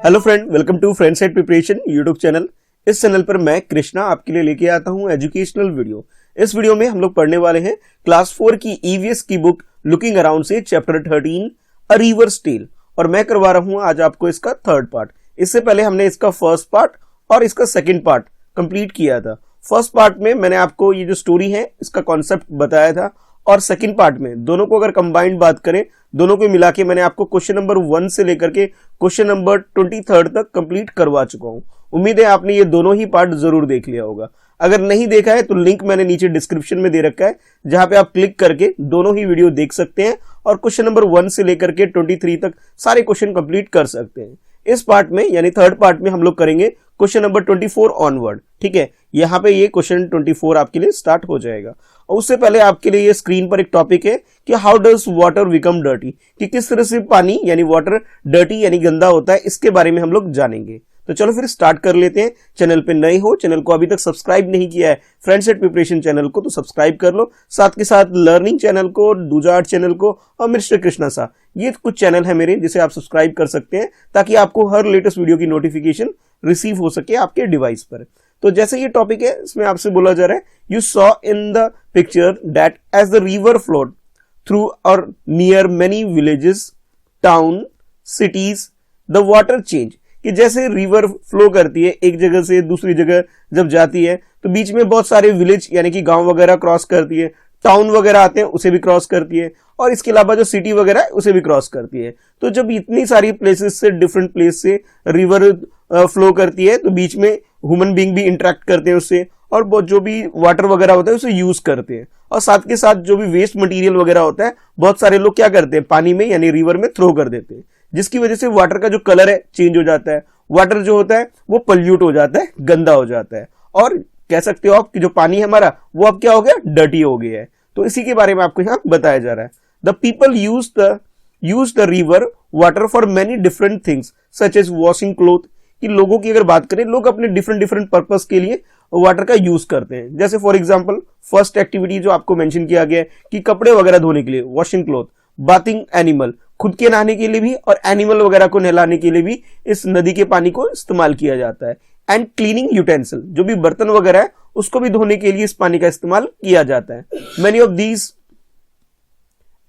Hello friend, welcome to friend side preparation YouTube channel. इस channel पर मैं कृष्णा आपके लिए लेके आता हूं एजुकेशनल वीडियो। इस वीडियो में हम लोग पढ़ने वाले हैं क्लास 4 की ईवीएस की बुक लुकिंग अराउंड से चैप्टर 13 अ रिवर्स टेल, और मैं करवा रहा हूं आज आपको इसका थर्ड पार्ट। इससे पहले हमने इसका फर्स्ट पार्ट और इसका सेकेंड पार्ट कंप्लीट किया था। फर्स्ट पार्ट में मैंने आपको ये जो स्टोरी है इसका कॉन्सेप्ट बताया था, और सेकंड पार्ट में दोनों को अगर कंबाइंड बात करें, दोनों को मिला के मैंने आपको क्वेश्चन नंबर 1 से लेकर के क्वेश्चन नंबर 23 तक कंप्लीट करवा चुका हूं। उम्मीद है आपने ये दोनों ही पार्ट जरूर देख लिया होगा। अगर नहीं देखा है तो लिंक मैंने नीचे डिस्क्रिप्शन में दे रखा है, जहां पे आप क्लिक करके दोनों ही वीडियो देख सकते हैं और क्वेश्चन नंबर 1 से लेकर के 23 तक सारे क्वेश्चन कंप्लीट कर सकते हैं। इस पार्ट में यानी थर्ड पार्ट में हम लोग करेंगे क्वेश्चन नंबर 24 ऑनवर्ड। ठीक है, यहाँ पे ये क्वेश्चन 24 आपके लिए स्टार्ट हो जाएगा। और उससे पहले आपके लिए ये स्क्रीन पर एक टॉपिक है कि how does water become dirty, कि किस तरह से पानी यानी वाटर डर्टी यानी गंदा होता है, इसके बारे में हम लोग जानेंगे। तो चलो फिर स्टार्ट कर लेते हैं। चैनल पे नए हो, चैनल को अभी तक सब्सक्राइब नहीं किया है फ्रेंड साइड प्रिपरेशन चैनल को, तो सब्सक्राइब कर लो। साथ के साथ लर्निंग चैनल को, दूजा आर्ट चैनल को और मिस्टर कृष्णा सा, ये कुछ चैनल है मेरे जिसे आप सब्सक्राइब कर सकते हैं, ताकि आपको हर लेटेस्ट वीडियो की नोटिफिकेशन रिसीव हो सके आपके डिवाइस पर। तो जैसे ये टॉपिक है, इसमें आपसे बोला जा रहा है, you saw in the picture that as the river flowed through और near many villages, town, cities, the water change, कि जैसे रिवर फ्लो करती है एक जगह से दूसरी जगह जब जाती है, तो बीच में बहुत सारे विलेज यानी कि गांव वगैरह क्रॉस करती है, टाउन वगैरह आते हैं उसे भी क्रॉस करती है, और इसके अलावा जो सिटी वगैरह है उसे भी क्रॉस करती है। तो जब इतनी सारी प्लेसेस से, डिफरेंट प्लेस से रिवर फ्लो करती है, तो बीच में ह्यूमन बीइंग भी इंटरेक्ट करते हैं उससे, और जो भी वाटर वगैरह होता है उसे यूज करते हैं। और साथ के साथ जो भी वेस्ट मटेरियल वगैरह होता है, बहुत सारे लोग क्या करते हैं, पानी में यानी रिवर में थ्रो कर देते हैं, जिसकी वजह से वाटर का जो कलर है चेंज हो जाता है। वाटर जो होता है वो पल्यूट हो जाता है, गंदा हो जाता है, और कह सकते हो आप कि जो पानी है हमारा वो अब क्या हो गया, डर्टी हो गया है। तो इसी के बारे में आपको यहाँ बताया जा रहा है। The people use the river water for many different things such as washing cloth, कि लोगों की अगर बात करें, लोग अपने डिफरेंट पर्पस के लिए वाटर का यूज करते हैं। जैसे फॉर एग्जांपल फर्स्ट एक्टिविटी जो आपको मेंशन किया गया है कि कपड़े वगैरह धोने के लिए वॉशिंग क्लोथ, बाथिंग एनिमल, खुद के नहाने के लिए भी और एनिमल वगैरह को नहलाने के लिए भी इस नदी के पानी को इस्तेमाल किया जाता है। एंड क्लीनिंग यूटेंसिल, जो भी बर्तन वगैरह है उसको भी धोने के लिए इस पानी का इस्तेमाल किया जाता है। Many of these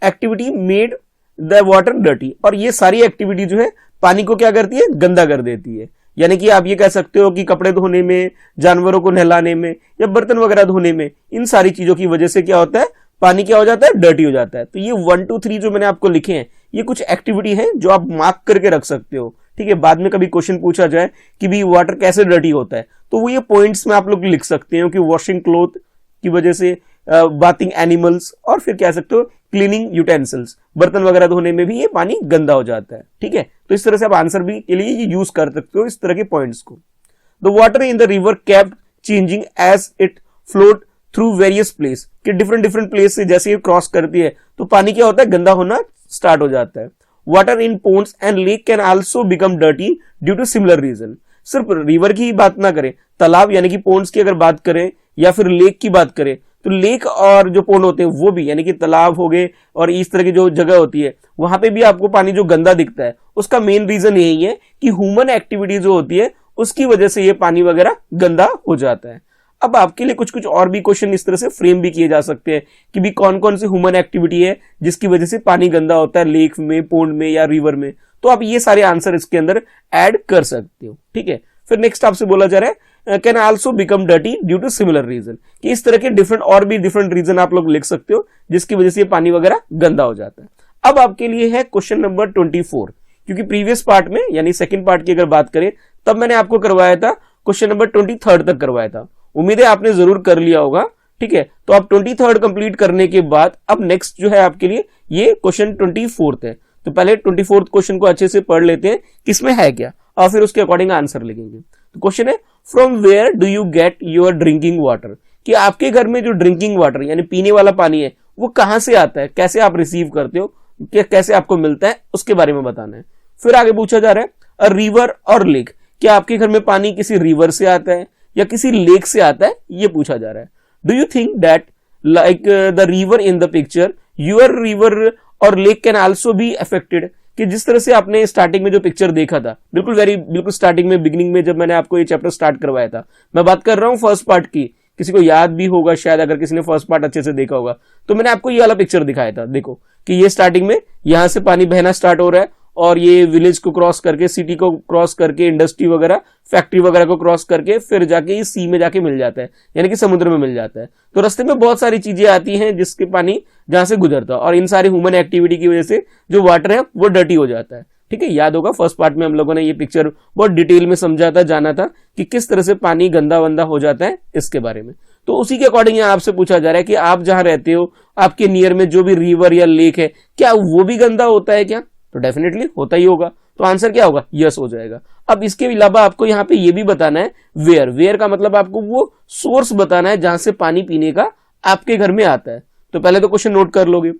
activity made the water dirty, और ये सारी एक्टिविटी जो है पानी को क्या करती है, गंदा कर देती है। यानी कि आप ये कह सकते हो कि कपड़े धोने में, जानवरों को नहलाने में या बर्तन वगैरह धोने में, इन सारी चीजों की वजह से क्या होता है, पानी क्या हो जाता है, डर्टी हो जाता है। तो ये 1 2 3 जो मैंने आपको लिखे हैं, ये कुछ एक्टिविटी हैं जो आप मार्क करके रख सकते हो। ठीक है, बाद में कभी क्वेश्चन पूछा जाए कि भी वाटर कैसे डर्टी होता है, तो वो ये पॉइंट्स में आप लोग लिख सकते हो कि वॉशिंग क्लोथ की वजह से, बाथिंग एनिमल्स, और फिर कह सकते हो क्लीनिंग यूटेंसिल्स, बर्तन वगैरह धोने में भी ये पानी गंदा हो जाता है। ठीक है, तो इस तरह से आप आंसर भी के लिए ये यूज कर सकते हो इस तरह के पॉइंट्स को। The water in the river kept changing as it flowed through various place, कि डिफरेंट प्लेस से जैसे ये क्रॉस करती है तो पानी क्या होता है, गंदा होना स्टार्ट हो जाता है। Water in ponds and lake can also become dirty due to similar reason. सिर्फ रिवर की ही बात ना करें, तालाब यानी कि पोन्ड्स की अगर बात करें या फिर लेक की बात करें, तो लेक और जो पोन्ड होते हैं वो भी यानी कि तालाब हो गए और इस तरह की जो जगह होती है, वहां पे भी आपको पानी जो गंदा दिखता है, उसका मेन रीजन यही है कि ह्यूमन एक्टिविटी जो होती है उसकी वजह से ये पानी वगैरह गंदा हो जाता है। अब आपके लिए कुछ और भी क्वेश्चन इस तरह से फ्रेम भी किए जा सकते हैं कि भी कौन कौन सी ह्यूमन एक्टिविटी है जिसकी वजह से पानी गंदा होता है लेक में, पोन्ड में या रिवर में, तो आप ये सारे आंसर इसके अंदर ऐड कर सकते हो। ठीक है, फिर नेक्स्ट आपसे बोला जा रहा है can also become dirty due to similar reason, कि इस तरह के डिफरेंट रीजन आप लोग लिख सकते हो जिसकी वजह से पानी वगैरह गंदा हो जाता है। अब आपके लिए है क्वेश्चन नंबर 24, क्योंकि प्रीवियस पार्ट में यानी सेकंड पार्ट की अगर बात करें तब मैंने आपको करवाया था क्वेश्चन नंबर 23 तक करवाया था। उम्मीद है आपने जरूर कर लिया होगा। ठीक है, तो आप 23 कंप्लीट करने के बाद अब नेक्स्ट जो है आपके लिए ये क्वेश्चन 24 है। तो पहले 24 क्वेश्चन को अच्छे से पढ़ लेते हैं किसमें है क्या, और फिर उसके अकॉर्डिंग आंसर लिखेंगे। तो क्वेश्चन है, from where do you get your drinking water, कि आपके घर में जो ड्रिंकिंग वाटर यानी पीने वाला पानी है वो कहां से आता है, कैसे आप रिसीव करते हो, कैसे आपको मिलता है, उसके बारे में बताना है। फिर आगे पूछा जा रहा है, अ रिवर और लेक, क्या आपके घर में पानी किसी रिवर से आता है या किसी लेक से आता है, ये पूछा जा रहा है। Do you think that like the river in the picture, your river और lake can also be affected, कि जिस तरह से आपने स्टार्टिंग में जो पिक्चर देखा था, बिल्कुल स्टार्टिंग में, बिगिनिंग में जब मैंने आपको ये चैप्टर स्टार्ट करवाया था, मैं बात कर रहा हूँ फर्स्ट पार्ट की, किसी को याद भी होगा शायद, अगर किसी ने फर्स्ट पार्ट अच्छे से देखा होगा, तो मैंने आपको ये वाला पिक्चर दिखाया था। देखो कि ये स्टार्टिंग में यहां से पानी बहना स्टार्ट हो रहा है और ये विलेज को क्रॉस करके, सिटी को क्रॉस करके, इंडस्ट्री वगैरह, फैक्ट्री वगैरह को क्रॉस करके फिर जाके ये सी में जाके मिल जाता है, यानी कि समुद्र में मिल जाता है। तो रास्ते में बहुत सारी चीजें आती हैं जिसके पानी जहां से गुजरता है, और इन सारी ह्यूमन एक्टिविटी की वजह से जो वाटर है वो डर्टी हो जाता है। ठीक है, याद होगा फर्स्ट पार्ट में हम लोगों ने ये पिक्चर बहुत डिटेल में समझा था, जाना था कि किस तरह से पानी गंदा वंदा हो जाता है इसके बारे में। तो उसी के अकॉर्डिंग यहाँ आपसे पूछा जा रहा है कि आप जहां रहते हो, आपके नियर में जो भी रिवर या लेक है, क्या वो भी गंदा होता है क्या? तो डेफिनेटली होता ही होगा। तो आंसर क्या होगा? यस हो जाएगा। अब इसके अलावा आपको यहाँ पे ये भी बताना है वेयर का मतलब आपको वो सोर्स बताना है जहां से पानी पीने का आपके घर में आता है। तो पहले तो क्वेश्चन नोट कर लोगे,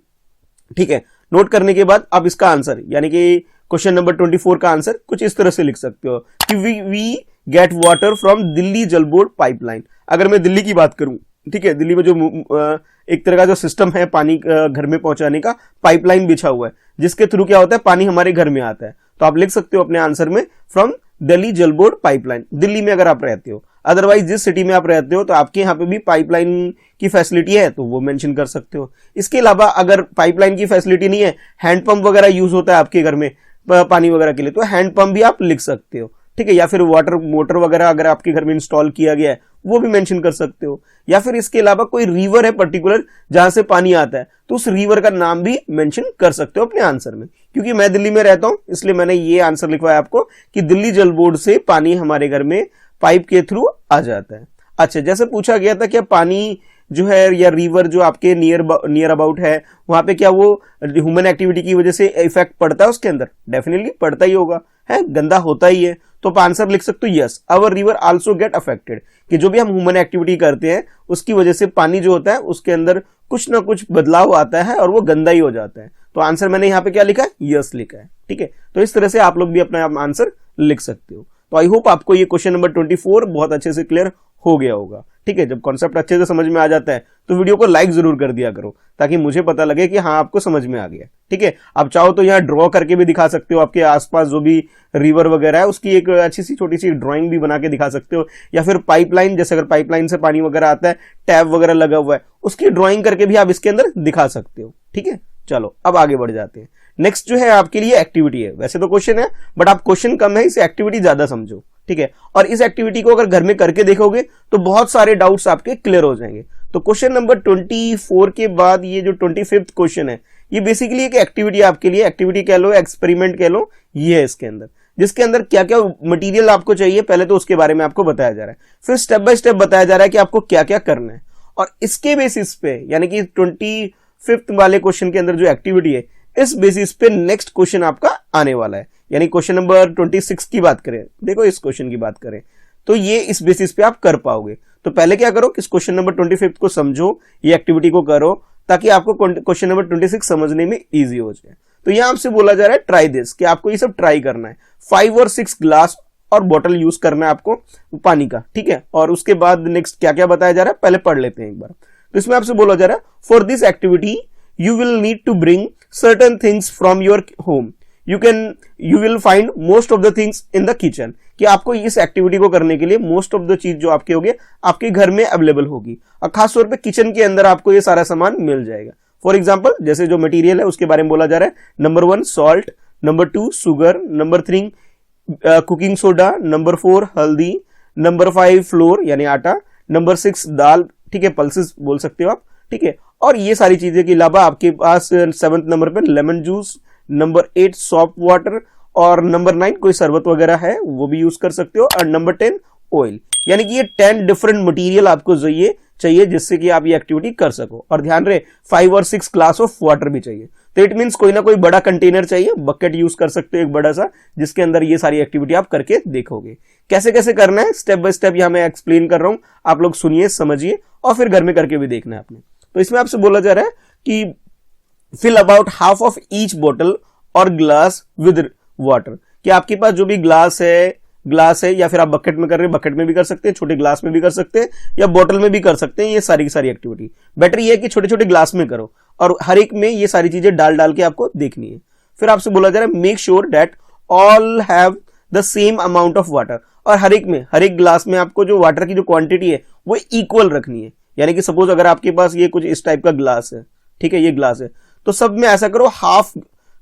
ठीक है। नोट करने के बाद आप इसका आंसर, यानी कि क्वेश्चन नंबर 24 का आंसर कुछ इस तरह से लिख सकते हो कि we get water from Delhi Jal board pipeline. अगर मैं दिल्ली की बात करूं, ठीक है, दिल्ली में जो एक तरह का जो सिस्टम है पानी घर में पहुंचाने का, पाइपलाइन बिछा हुआ है जिसके थ्रू क्या होता है, पानी हमारे घर में आता है। तो आप लिख सकते हो अपने आंसर में from Delhi Jal board pipeline, Delhi में अगर आप रहते हो। अदरवाइज जिस सिटी में आप रहते हो तो आपके यहाँ पे भी पाइपलाइन की फैसिलिटी है तो वो मेंशन कर सकते हो। इसके अलावा अगर पाइपलाइन की फैसिलिटी नहीं है, हैंडपंप वगैरह यूज होता है आपके घर में पानी वगैरह के लिए, तो हैंडपंप भी आप लिख सकते हो, ठीक है। या फिर वाटर मोटर वगैरह अगर आपके घर में इंस्टॉल किया गया है वो भी मेंशन कर सकते हो। या फिर इसके अलावा कोई रिवर है पर्टिकुलर जहां से पानी आता है तो उस रिवर का नाम भी मेंशन कर सकते हो अपने आंसर में। क्योंकि मैं दिल्ली में रहता हूं इसलिए मैंने ये आंसर लिखवाया आपको कि दिल्ली जल बोर्ड से पानी हमारे घर में पाइप के थ्रू आ जाता है। अच्छा, जैसे पूछा गया था क्या पानी जो है या रिवर जो आपके नियर अबाउट है वहां पे क्या वो ह्यूमन एक्टिविटी की वजह से इफेक्ट पड़ता है उसके अंदर? डेफिनेटली पड़ता ही होगा, है, गंदा होता ही है। तो आप आंसर लिख सकते हो yes, our river also get affected, कि जो भी हम ह्यूमन एक्टिविटी करते हैं उसकी वजह से पानी जो होता है उसके अंदर कुछ ना कुछ बदलाव आता है और वो गंदा ही हो जाता है। तो आंसर मैंने यहाँ पे क्या लिखा है? यस लिखा है, ठीक है। तो इस तरह से आप लोग भी अपना आंसर लिख सकते हो। तो आई होप आपको ये क्वेश्चन नंबर 24 बहुत अच्छे से क्लियर हो गया होगा, ठीक है। जब कॉन्सेप्ट अच्छे से समझ में आ जाता है तो वीडियो को लाइक जरूर कर दिया करो ताकि मुझे पता लगे कि हाँ आपको समझ में आ गया, ठीक है। आप चाहो तो यहाँ ड्रॉ करके भी दिखा सकते हो, आपके आसपास जो भी रिवर वगैरह है उसकी एक अच्छी सी छोटी सी ड्राइंग भी बना के दिखा सकते हो। या फिर पाइपलाइन, जैसे अगर पाइपलाइन से पानी वगैरह आता है, टैप वगैरह लगा हुआ है, उसकी ड्रॉइंग करके भी आप इसके अंदर दिखा सकते हो, ठीक है। चलो अब आगे बढ़ जाते हैं। नेक्स्ट जो है आपके लिए एक्टिविटी है। वैसे तो क्वेश्चन है बट आप क्वेश्चन कम है, इसे एक्टिविटी ज्यादा समझो, ठीक है। और इस एक्टिविटी को अगर घर में करके देखोगे तो बहुत सारे डाउट्स आपके क्लियर हो जाएंगे। तो क्वेश्चन नंबर 24 के बाद ये जो 25th क्वेश्चन है ये बेसिकली एक एक्टिविटी आपके लिए, एक्टिविटी कह लो, एक्सपेरिमेंट कह लो, ये है इसके अंदर, जिसके अंदर क्या क्या मटेरियल आपको चाहिए पहले तो उसके बारे में आपको बताया जा रहा है, फिर स्टेप बाय स्टेप बताया जा रहा है कि आपको क्या क्या करना है। और इसके बेसिस पे, यानी कि 25th वाले क्वेश्चन के अंदर जो एक्टिविटी है, इस बेसिस पे नेक्स्ट क्वेश्चन आपका आने वाला है। यानी क्वेश्चन नंबर 26 की बात करें, देखो इस क्वेश्चन की बात करें तो ये इस बेसिस पे आप कर पाओगे। तो पहले क्या करो कि इस क्वेश्चन नंबर 25 को समझो, ये एक्टिविटी को करो ताकि आपको क्वेश्चन नंबर 26 समझने में इजी हो जाए। तो यहां आपसे बोला जा रहा है ट्राई दिस, कि आपको ये सब ट्राई करना है। 5 और 6 ग्लास और बॉटल यूज करना है आपको पानी का, ठीक है। और उसके बाद नेक्स्ट क्या क्या बताया जा रहा है पहले पढ़ लेते हैं एक बार। तो इसमें आपसे बोला जा रहा है for this activity you will need to bring certain things from your home. You will find most of the things in the kitchen. कि आपको इस एक्टिविटी को करने के लिए मोस्ट ऑफ द चीज जो आपके होगी आपके घर में अवेलेबल होगी, और खास तौर पे किचन के अंदर आपको ये सारा सामान मिल जाएगा। फॉर एग्जांपल जैसे जो मटेरियल है उसके बारे में बोला जा रहा है, number 1 salt, number 2 sugar, number 3 cooking soda, number 4 हल्दी, नंबर 5 फ्लोर यानी आटा, नंबर 6 दाल, ठीक है, पल्सेस बोल सकते हो आप, ठीक है। और ये सारी चीजें के अलावा आपके पास 7th नंबर पे lemon juice, number 8 soft water, और नंबर 9 कोई शरबत वगैरह है वो भी यूज कर सकते हो, और नंबर 10 ऑयल। यानी कि ये 10 डिफरेंट मटेरियल आपको चाहिए जिससे कि आप ये एक्टिविटी कर सको। और ध्यान रहे 5 और 6 ग्लास ऑफ वाटर भी चाहिए। तो इट मीन्स कोई ना कोई बड़ा कंटेनर चाहिए, बकेट यूज कर सकते हो एक बड़ा सा, जिसके अंदर ये सारी एक्टिविटी आप करके देखोगे। कैसे कैसे करना है स्टेप बाय स्टेप यहां मैं एक्सप्लेन कर रहा हूं, आप लोग सुनिए, समझिए और फिर घर में करके भी देखना है आपने। तो इसमें आपसे बोला जा रहा है कि fill about half of each bottle और ग्लास विद वाटर, कि आपके पास जो भी ग्लास है या फिर आप बकेट में कर रहे हैं, बकेट में भी कर सकते हैं, छोटे ग्लास में भी कर सकते हैं या बोतल में भी कर सकते हैं। ये सारी की सारी एक्टिविटी बेटर ये है कि छोटे छोटे ग्लास में करो और हर एक में ये सारी चीजें डाल के आपको देखनी है। फिर आपसे बोला जा रहा है make sure that all have the same amount of water, और हर एक ग्लास में आपको जो वाटर की जो क्वांटिटी है वो इक्वल रखनी है। यानी कि सपोज अगर आपके पास ये कुछ इस टाइप का ग्लास है, ठीक है, ये ग्लास है, तो सब में ऐसा करो हाफ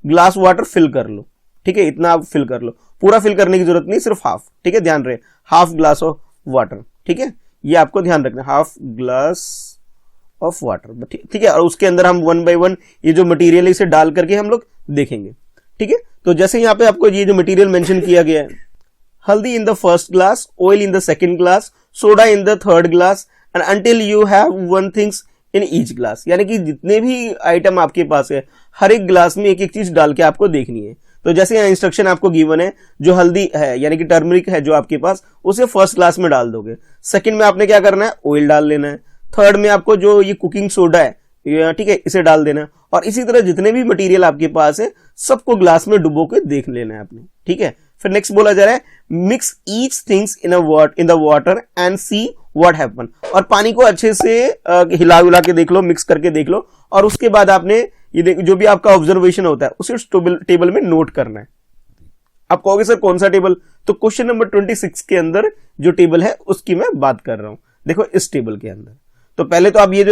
ग्लास वाटर फिल कर लो, ठीक है, इतना आप फिल कर लो, पूरा फिल करने की जरूरत नहीं, सिर्फ हाफ, ठीक है, ध्यान रहे हाफ ग्लास ऑफ वाटर, ठीक है, ये आपको ध्यान रखना, हाफ ग्लास ऑफ वाटर, ठीक है। और उसके अंदर हम 1 by 1 ये जो मटेरियल है इसे डाल करके हम लोग देखेंगे, ठीक है। तो जैसे यहाँ पे आपको ये जो मटेरियल मेंशन किया गया है, हल्दी in the first glass, oil in the second glass, soda in the third glass, and until you have 1 things in each glass, यानी कि जितने भी आइटम आपके पास है हर एक ग्लास में एक एक चीज डाल के आपको देखनी है। तो जैसे यहाँ इंस्ट्रक्शन आपको गिवन है, जो हल्दी है यानी कि टर्मरिक है जो आपके पास, उसे फर्स्ट ग्लास में डाल दोगे, सेकंड में आपने क्या करना है, ऑयल डाल लेना है, थर्ड में आपको जो ये कुकिंग सोडा है, ठीक है, इसे डाल देना है, और इसी तरह जितने भी मटेरियल आपके पास है सबको ग्लास में डुबो के देख लेना है आपने, ठीक है। फिर नेक्स्ट बोला जा रहा है mix each things in the water and see what happen, और पानी को अच्छे से हिला हिला के देख लो, मिक्स करके देख लो, और उसके बाद आपने ये जो भी आपका ऑब्जर्वेशन होता है उसे टेबल में नोट करना है। आप कहोगे सर कौन सा टेबल, तो क्वेश्चन नंबर 26 के अंदर जो टेबल है उसकी मैं बात कर रहा हूं, देखो इस टेबल के अंदर। तो पहले तो आप ये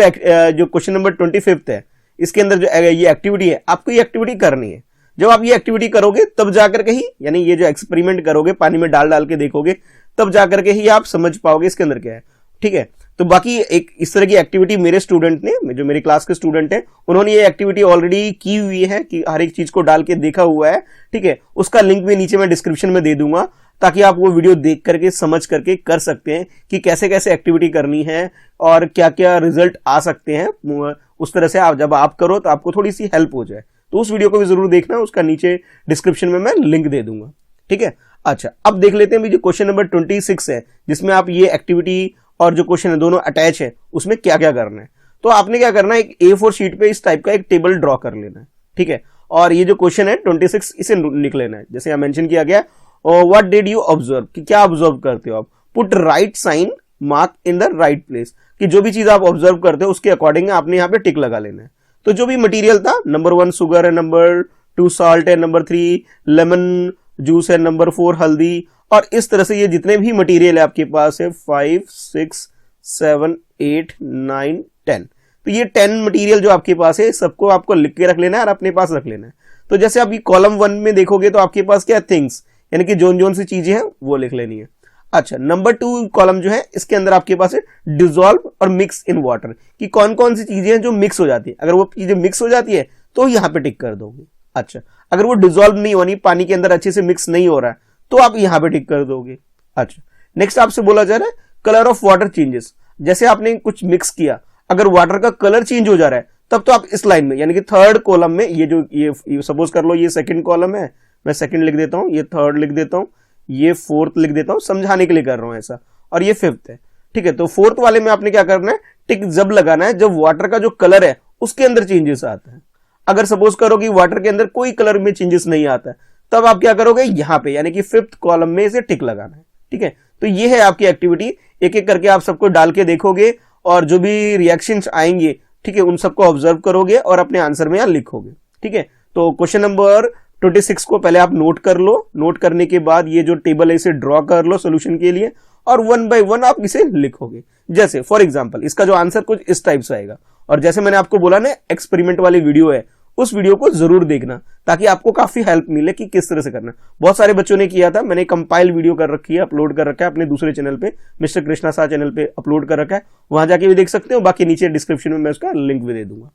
जो क्वेश्चन नंबर 25 है इसके अंदर जो ये एक्टिविटी है, आपको ये एक्टिविटी करनी है। जब आप ये एक्टिविटी करोगे तब जाकर के ही, यानी ये जो एक्सपेरिमेंट करोगे पानी में डाल डाल के देखोगे, तब जाकर के ही आप समझ पाओगे इसके अंदर क्या है, ठीक है। तो बाकी एक इस तरह की एक्टिविटी मेरे स्टूडेंट ने, जो मेरी क्लास के स्टूडेंट हैं, उन्होंने ये एक्टिविटी ऑलरेडी की हुई है कि हर एक चीज को डाल के देखा हुआ है, ठीक है। उसका लिंक भी नीचे मैं डिस्क्रिप्शन में दे दूंगा, ताकि आप वो वीडियो देख करके समझ करके कर सकते हैं कि कैसे कैसे एक्टिविटी करनी है और क्या क्या रिजल्ट आ सकते हैं। उस तरह से आप जब आप करो तो आपको थोड़ी सी हेल्प हो जाए, तो उस वीडियो को भी जरूर देखना, उसका नीचे डिस्क्रिप्शन में मैं लिंक दे दूंगा, ठीक है। अच्छा, अब देख लेते हैं जो क्वेश्चन नंबर 26 है, जिसमें आप ये एक्टिविटी और जो क्वेश्चन है दोनों अटैच है, उसमें क्या क्या करना है। तो आपने क्या करना है, एक A4 शीट पे इस टाइप का एक टेबल ड्रॉ कर लेना है, ठीक है। और ये जो क्वेश्चन है 26 इसे लिख लेना है, जैसे यहां मेंशन किया गया, व्हाट डिड यू ऑब्जर्व, कि क्या ऑब्जर्व करते हो आप, put right sign mark in the right place, कि जो भी चीज आप ऑब्जर्व करते हो उसके अकॉर्डिंग आपने यहाँ पे टिक लगा लेना है। तो जो भी मटेरियल था, नंबर 1 शुगर है, नंबर 2 सॉल्ट है, नंबर 3 लेमन जूस है, नंबर 4 हल्दी, और इस तरह से ये जितने भी मटेरियल है आपके पास है 5 6 7 8 9 10, तो ये 10 मटेरियल जो आपके पास है सबको आपको लिख के रख लेना है और अपने पास रख लेना है। तो जैसे आप ये कॉलम 1 में देखोगे तो आपके पास क्या थिंग्स, यानी कि जोन जोन सी चीजें हैं वो लिख लेनी है। अच्छा, नंबर 2 कॉलम जो है इसके अंदर आपके पास है डिसॉल्व और मिक्स इन वाटर, कि कौन कौन सी चीजें हैं जो मिक्स हो जाती है, अगर वो चीजें मिक्स हो जाती है तो यहाँ पे टिक कर दोगे। अच्छा, अगर वो डिसॉल्व नहीं होनी, पानी के अंदर अच्छे से मिक्स नहीं हो रहा है, तो आप यहाँ पे टिक कर दोगे। अच्छा, नेक्स्ट आपसे बोला जा रहा है कलर ऑफ वाटर चेंजेस, जैसे आपने कुछ मिक्स किया, अगर वाटर का कलर चेंज हो जा रहा है तब तो आप इस लाइन में, यानी कि थर्ड कॉलम में, ये सपोज कर लो ये सेकंड कॉलम है, मैं सेकंड लिख देता हूं, ये थर्ड लिख देता हूं, ये फोर्थ लिख देता हूं, समझाने के लिए कर रहा हूं ऐसा, और ये फिफ्थ है, ठीक है। तो फोर्थ वाले में आपने क्या करना है, टिक जब लगाना है जब वाटर का जो कलर है उसके अंदर चेंजेस आता है। अगर सपोज करो कि वाटर के अंदर कोई कलर में चेंजेस नहीं आता है, तब आप क्या करोगे, यहां पे यानी कि फिफ्थ कॉलम में इसे टिक लगाना है, ठीक है। तो ये है आपकी एक्टिविटी, एक एक करके आप सबको डाल के देखोगे और जो भी रिएक्शंस आएंगे, ठीक है, उन सबको ऑब्जर्व करोगे और अपने आंसर में यहां लिखोगे, ठीक है। तो क्वेश्चन नंबर 26 को पहले आप नोट कर लो, नोट करने के बाद ये जो टेबल है इसे ड्रॉ कर लो सोल्यूशन के लिए, और 1 by 1 आप इसे लिखोगे। जैसे फॉर एग्जांपल इसका जो आंसर कुछ इस टाइप से आएगा, और जैसे मैंने आपको बोला ना एक्सपेरिमेंट वाली वीडियो है, उस वीडियो को जरूर देखना ताकि आपको काफी हेल्प मिले कि किस तरह से करना। बहुत सारे बच्चों ने किया था, मैंने कंपाइल वीडियो कर रखी है, अपलोड कर रखा है अपने दूसरे चैनल पे, मिस्टर कृष्णा शाह चैनल पे अपलोड कर रखा है, वहां जाके भी देख सकते हो, बाकी नीचे डिस्क्रिप्शन में मैं उसका लिंक भी दे दूंगा।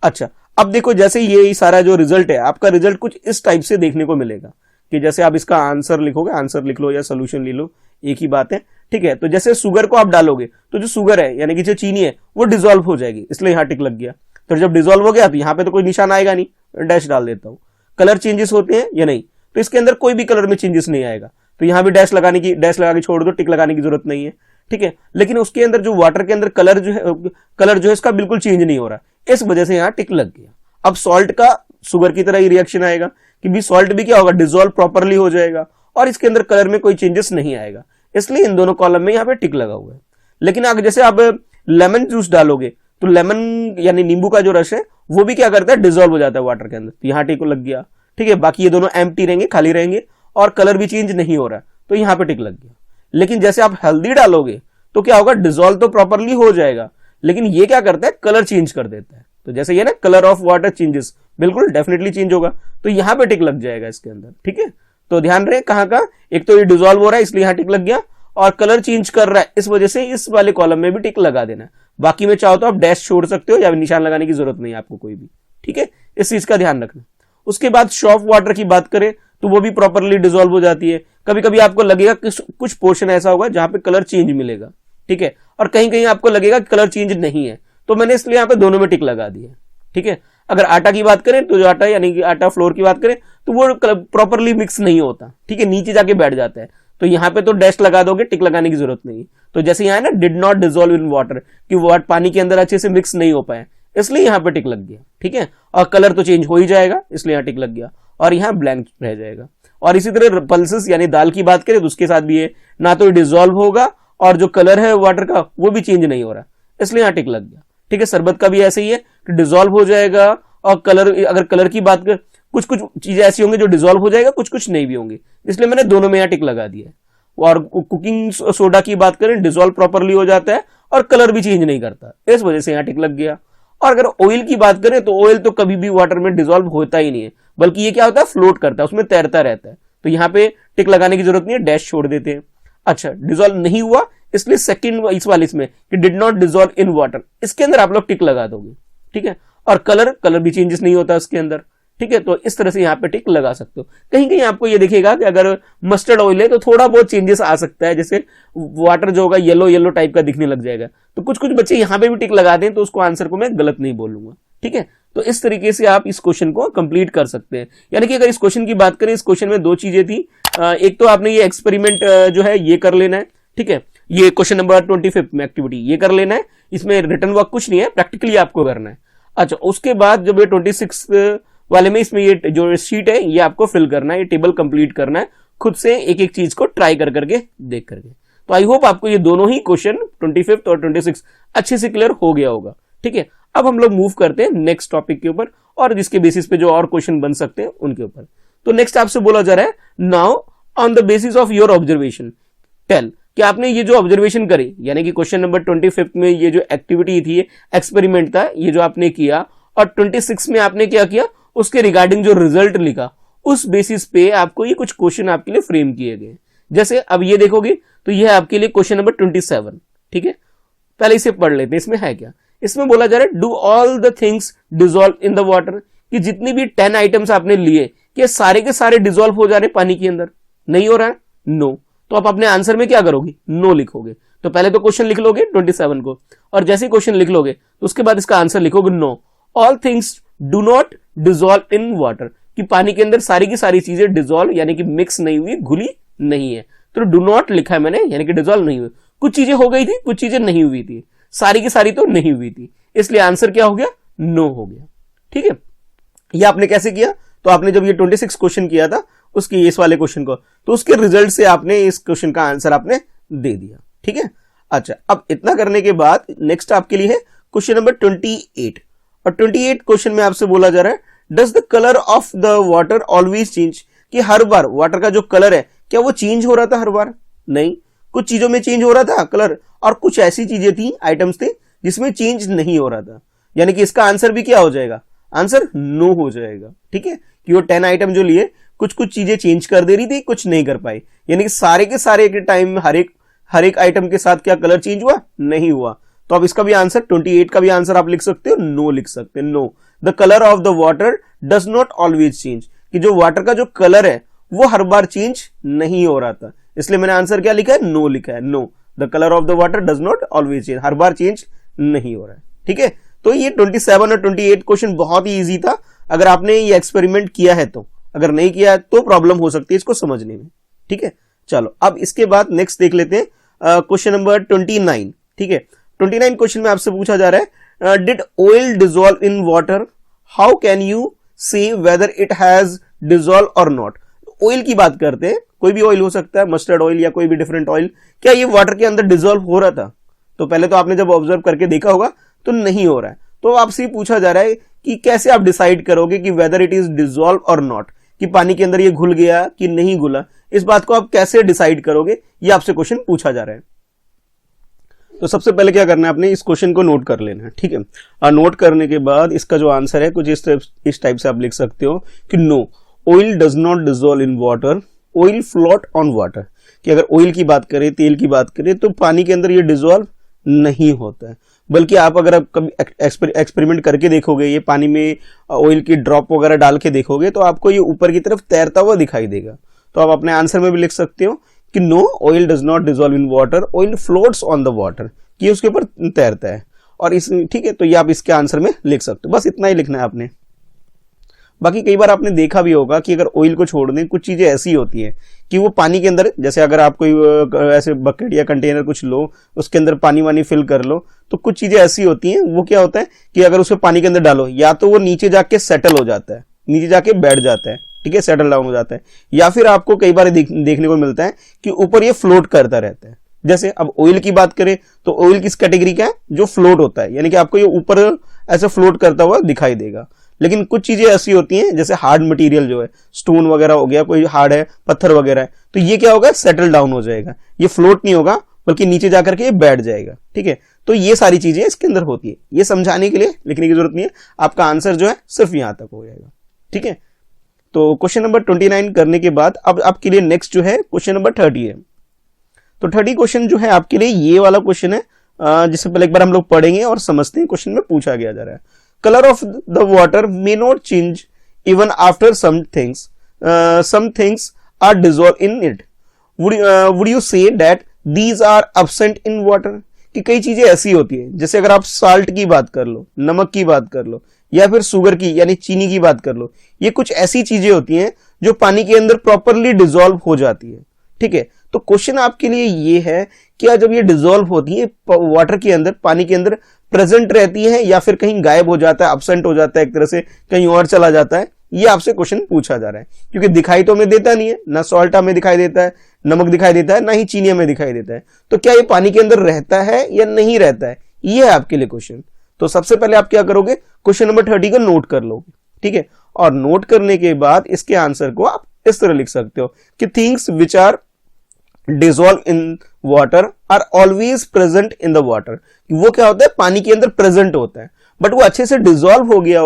अच्छा, अब देखो जैसे ये सारा जो रिजल्ट है, आपका रिजल्ट कुछ इस टाइप से देखने को मिलेगा कि जैसे आप इसका आंसर लिखोगे, आंसर लिख लो या सोल्यूशन ले लो, एक ही बात है, ठीक है। तो जैसे शुगर को आप डालोगे तो जो शुगर है यानी कि जो चीनी है वो डिसॉल्व हो जाएगी, इसलिए यहां टिक लग गया। तो जब डिसॉल्व हो गया तो यहाँ पे तो कोई निशान आएगा नहीं, डैश डाल देता हूं। कलर चेंजेस होते हैं या नहीं, तो इसके अंदर कोई भी कलर में चेंजेस नहीं आएगा, तो यहां भी डैश लगा के छोड़ दो, टिक लगाने की जरूरत नहीं है, ठीक है। लेकिन उसके अंदर जो वाटर के अंदर कलर जो है इसका बिल्कुल चेंज नहीं हो रहा, इस वजह से यहां टिक लग गया। अब सॉल्ट का शुगर की तरह ही रिएक्शन आएगा कि भी सॉल्ट भी क्या होगा, डिसॉल्व प्रॉपरली हो जाएगा और इसके अंदर कलर में कोई चेंजेस नहीं आएगा, इसलिए इन दोनों कॉलम में यहाँ पे टिक लगा हुआ है। लेकिन अगर जैसे आप लेमन जूस डालोगे तो लेमन यानी नींबू का जो रस है वो भी क्या करता है, डिसॉल्व हो जाता है वाटर के अंदर, तो यहाँ टिक लग गया, ठीक है, बाकी ये दोनों एम्प्टी रहेंगे, खाली रहेंगे, और कलर भी चेंज नहीं हो रहा, तो यहां पे टिक लग गया। लेकिन जैसे आप हल्दी डालोगे तो क्या होगा, डिसॉल्व तो प्रॉपरली हो जाएगा, लेकिन ये क्या करता है, कलर चेंज कर देता है। तो जैसे ये ना, कलर ऑफ वाटर चेंजेस, बिल्कुल डेफिनेटली चेंज होगा, तो यहां पे टिक लग जाएगा इसके अंदर। ठीक है, तो ध्यान रहे कहां का, एक तो ये डिसॉल्व हो रहा है इसलिए यहां टिक लग गया, और कलर चेंज कर रहा है इस वजह से इस वाले कॉलम में भी टिक लगा देना है। बाकी में चाहो तो आप डैश छोड़ सकते हो, या निशान लगाने की जरूरत नहीं है आपको कोई भी। ठीक है, इस चीज का ध्यान रखना। उसके बाद शॉप वाटर की बात करें तो वो भी प्रॉपरली डिसॉल्व हो जाती है। कभी कभी आपको लगेगा कि कुछ पोर्शन ऐसा होगा जहां पे कलर चेंज मिलेगा, ठीक है, और कहीं कहीं आपको लगेगा कि कलर चेंज नहीं है, तो मैंने इसलिए यहाँ पे दोनों में टिक लगा दी है। ठीक है, अगर आटा की बात करें तो जो आटा यानी कि आटा फ्लोर की बात करें तो वो प्रॉपरली मिक्स नहीं होता, ठीक है, नीचे जाके बैठ जाता है, तो यहाँ पे तो डैश लगा दोगे, टिक लगाने की जरूरत नहीं। तो जैसे यहाँ है ना, did not dissolve in water, कि वाटर पानी के अंदर अच्छे से मिक्स नहीं हो पाए, इसलिए यहाँ पे टिक लग गया। ठीक है, और कलर तो चेंज हो ही जाएगा इसलिए यहाँ टिक लग गया, और यहाँ ब्लैंक रह जाएगा। और इसी तरह पल्सेस यानी दाल की बात करें तो उसके साथ भी है, ना तो डिसॉल्व होगा और जो कलर है वाटर का वो भी चेंज नहीं हो रहा, इसलिए यहाँ टिक लग गया। ठीक है, शरबत का भी ऐसे ही है कि डिसॉल्व हो जाएगा, और कलर, अगर कलर की बात कर, कुछ कुछ चीजें ऐसी होंगी जो डिसॉल्व हो जाएगा, कुछ कुछ नहीं भी होंगी, इसलिए मैंने दोनों में यहाँ टिक लगा दिया है। और कुकिंग सोडा की बात करें, डिसॉल्व प्रॉपरली हो जाता है और कलर भी चेंज नहीं करता, इस वजह से यहाँ टिक लग गया। और अगर ऑयल की बात करें तो ऑयल तो कभी भी वाटर में डिसॉल्व होता ही नहीं है, बल्कि ये क्या होता है, फ्लोट करता है, उसमें तैरता रहता है, तो यहाँ पे टिक लगाने की जरूरत नहीं है, डैश छोड़ देते हैं। अच्छा, डिसॉल्व नहीं हुआ इसलिए सेकंड इस वाले इसमें कि did not dissolve in water, इसके अंदर आप लोग टिक लगा दोगे। ठीक है, और कलर भी चेंजेस नहीं होता उसके अंदर। ठीक है, तो इस तरह से यहाँ पे टिक लगा सकते हो। कहीं कहीं आपको ये दिखेगा कि अगर मस्टर्ड ऑयल है तो थोड़ा बहुत चेंजेस आ सकता है, जैसे वाटर जो होगा येलो येलो टाइप का दिखने लग जाएगा, तो कुछ कुछ बच्चे यहाँ पे भी टिक लगा दें तो उसको आंसर को मैं गलत नहीं बोलूंगा। ठीक है, तो इस तरीके से आप इस क्वेश्चन को कंप्लीट कर सकते हैं। यानी कि अगर इस क्वेश्चन की बात करें, इस क्वेश्चन में दो चीजें थी, एक तो आपने ये एक्सपेरिमेंट जो है ये कर लेना है। ठीक है, ये क्वेश्चन नंबर 25 में एक्टिविटी ये कर लेना है, इसमें रिटन वर्क कुछ नहीं है, प्रैक्टिकली आपको करना है। अच्छा, उसके बाद जब ये 26 वाले में इसमें ये जो शीट है ये आपको फिल करना है, ये टेबल कंप्लीट करना है खुद से, एक एक चीज को ट्राई कर करके देख करके। तो आई होप आपको ये दोनों ही क्वेश्चन 25 और 26 अच्छे से क्लियर हो गया होगा। ठीक है, अब हम लोग मूव करते हैं नेक्स्ट टॉपिक के ऊपर, और जिसके बेसिस पे जो और क्वेश्चन बन सकते हैं उनके ऊपर। तो नेक्स्ट आपसे बोला जा रहा है, now on the basis of your observation tell, कि आपने ये जो ऑब्जर्वेशन करी, यानी कि क्वेश्चन नंबर 25 में ये जो एक्टिविटी थी, एक्सपेरिमेंट था, ये जो आपने किया, और 26 में आपने क्या किया, उसके रिगार्डिंग जो रिजल्ट लिखा, उस बेसिस पे आपको ये कुछ क्वेश्चन आपके लिए फ्रेम किए गए। जैसे अब ये देखोगे तो ये है आपके लिए क्वेश्चन नंबर 27। ठीक है, पहले इसे पढ़ लेते हैं, इसमें है क्या। इसमें बोला जा रहा है, do all the things dissolve in the water, कि जितनी भी 10 आइटम्स आपने लिए, कि सारे के सारे डिसॉल्व हो जा रहे पानी के अंदर, नहीं हो रहा है, नो। तो आप अपने आंसर में क्या करोगे, नो लिखोगे। तो पहले तो क्वेश्चन लिख लोगे 27 को, और जैसे क्वेश्चन लिख लोगे तो उसके बाद इसका आंसर लिखोगे no. All things do not dissolve in water, कि पानी के अंदर सारी की सारी चीजें डिसॉल्व यानी कि मिक्स नहीं हुई, घुली नहीं है, तो डू नॉट लिखा है मैंने, यानी कि डिसॉल्व नहीं हुई। कुछ चीजें हो गई थी, कुछ चीजें नहीं हुई थी, सारी की सारी तो नहीं हुई थी, इसलिए आंसर क्या हो गया, नो हो गया। ठीक है, ये आपने कैसे किया, तो आपने जब ये 26 क्वेश्चन किया था उसके इस वाले क्वेश्चन को, तो उसके रिजल्ट से आपने इस क्वेश्चन का आंसर आपने दे दिया। ठीक है, अच्छा, अब इतना करने के बाद नेक्स्ट आपके लिए है क्वेश्चन नंबर 28, और 28 क्वेश्चन में आपसे बोला जा रहा है, does the colour of the water always change, कि हर बार वाटर का जो कलर है क्या वो चेंज हो रहा था हर बार, नहीं, कुछ चीजों में चेंज हो रहा था कलर, और कुछ ऐसी चीजें थी, आइटम्स थे जिसमें चेंज नहीं हो रहा था, यानी कि इसका आंसर भी क्या हो जाएगा, आंसर नो हो जाएगा। ठीक है, कि वो 10 आइटम जो लिए, कुछ कुछ चीजें चेंज कर दे रही थी, कुछ नहीं कर पाई, यानी कि सारे के सारे के टाइम हर एक आइटम के साथ क्या कलर चेंज हुआ, नहीं हुआ। तो अब इसका भी आंसर 28 का भी आंसर आप लिख सकते हो, नो लिख सकते हैं, no. The colour of the water does not always change, कि जो वाटर का जो कलर है वो हर बार चेंज नहीं हो रहा था, इसलिए मैंने आंसर क्या लिखा है, नो लिखा है, no. The colour of the water does not always change, हर बार चेंज नहीं हो रहा है। ठीक है, तो ये 27 और 28 क्वेश्चन बहुत ही इजी था, अगर आपने ये एक्सपेरिमेंट किया है तो, अगर नहीं किया है तो प्रॉब्लम हो सकती है इसको समझने में। ठीक है, चलो अब इसके बाद नेक्स्ट देख लेते हैं क्वेश्चन नंबर 29। ठीक है, 29 क्वेश्चन में आपसे पूछा जा रहा है, did oil dissolve in water, how can you से वेदर इट हैज डिसॉल्व और नॉट। ऑयल की बात करते हैं, कोई भी ऑयल हो सकता है, मस्टर्ड ऑयल या कोई भी डिफरेंट ऑयल, क्या ये वाटर के अंदर डिसॉल्व हो रहा था, तो पहले तो आपने जब ऑब्जर्व करके देखा होगा तो नहीं हो रहा है, तो आपसे पूछा जा रहा है कि कैसे आप डिसाइड करोगे कि वेदर इट इज डिसॉल्व और नॉट, कि पानी के अंदर ये घुल गया कि नहीं घुला, इस बात को आप कैसे डिसाइड करोगे, ये आपसे क्वेश्चन पूछा जा रहा है। तो सबसे पहले क्या करना है, आपने इस क्वेश्चन को नोट कर लेना है, ठीक है। और नोट करने के बाद इसका जो आंसर है कुछ इस टाइप से आप लिख सकते हो कि no, oil does not dissolve in water, oil float on water. कि अगर ऑयल की बात करें, तेल की बात करें, तो पानी के अंदर ये डिसॉल्व नहीं होता है, बल्कि आप अगर आप कभी एक्सपेरिमेंट करके देखोगे, ये पानी में ऑयल की ड्रॉप वगैरह डाल के देखोगे, तो आपको ये ऊपर की तरफ तैरता हुआ दिखाई देगा। तो आप अपने आंसर में भी लिख सकते हो कि no, oil does not dissolve in water, oil floats on the water, कि उसके ऊपर तैरता है। और इस ठीक है, तो ये आप इसके आंसर में लिख सकते हो, बस इतना ही लिखना है आपने। बाकी कई बार आपने देखा भी होगा कि अगर ऑयल को छोड़ दें, कुछ चीजें ऐसी होती हैं कि वो पानी के अंदर, जैसे अगर आप कोई ऐसे बकेट या कंटेनर कुछ लो, उसके अंदर पानी वानी फिल कर लो, तो कुछ चीजें ऐसी होती हैं, वो क्या होता है कि अगर उसे पानी के अंदर डालो, या तो वो नीचे जाके सेटल हो जाता है, नीचे जाके बैठ जाता है, ठीक है, सेटल डाउन हो जाता है, या फिर आपको कई बार देखने को मिलता है कि ऊपर ये फ्लोट करता रहता है। जैसे अब ऑयल की बात करें तो ऑयल किस कैटेगरी का है, जो फ्लोट होता है, यानी कि आपको ये ऊपर ऐसे फ्लोट करता हुआ दिखाई देगा। लेकिन कुछ चीजें ऐसी होती हैं, जैसे हार्ड मटेरियल जो है, स्टोन वगैरह हो गया, कोई हार्ड है, पत्थर वगैरह है, तो ये क्या होगा, सेटल डाउन हो जाएगा, ये फ्लोट नहीं होगा, बल्कि नीचे जाकर के ये बैठ जाएगा, ठीक है। तो ये सारी चीजें इसके अंदर होती है, ये समझाने के लिए लिखने की जरूरत नहीं है, आपका आंसर जो है सिर्फ यहां तक हो जाएगा, ठीक है। तो क्वेश्चन नंबर 29 करने के बाद अब आपके लिए नेक्स्ट जो है क्वेश्चन नंबर 30 है। तो 30 क्वेश्चन जो है आपके लिए ये वाला क्वेश्चन है, जिससे पहले एक बार हम लोग पढ़ेंगे और समझते हैं। क्वेश्चन में पूछा गया जा रहा है, colour of the water may not change even after some things are dissolve in it, would you say that these are absent in water. कि कई चीजें ऐसी होती है, जैसे अगर आप साल्ट की बात कर लो, नमक की बात कर लो, या फिर शुगर की यानी चीनी की बात कर लो, ये कुछ ऐसी चीजें होती हैं जो पानी के अंदर प्रॉपरली डिसॉल्व हो जाती है, ठीक है। तो क्वेश्चन आपके लिए ये है कि जब ये डिसॉल्व होती है वाटर के अंदर, पानी के अंदर प्रेजेंट रहती है या फिर कहीं गायब हो जाता है, एब्सेंट हो जाता है, एक तरह से कहीं और चला जाता है, ये आपसे क्वेश्चन पूछा जा रहा है। क्योंकि दिखाई तो हमें देता नहीं है, ना सॉल्ट हमें दिखाई देता है, नमक दिखाई देता है, ना ही चीनी हमें दिखाई देता है, तो क्या ये पानी के अंदर रहता है या नहीं रहता है, ये है आपके लिए क्वेश्चन। तो सबसे पहले आप क्या करोगे, क्वेश्चन नंबर 30 को नोट कर लोगे, ठीक है। और नोट करने के बाद इसके आंसर को आप इस तरह लिख सकते हो कि things which are dissolve in water are always present in the water. वो क्या होता है, पानी के अंदर प्रेजेंट होता है, बट वो अच्छे से डिसॉल्व हो गया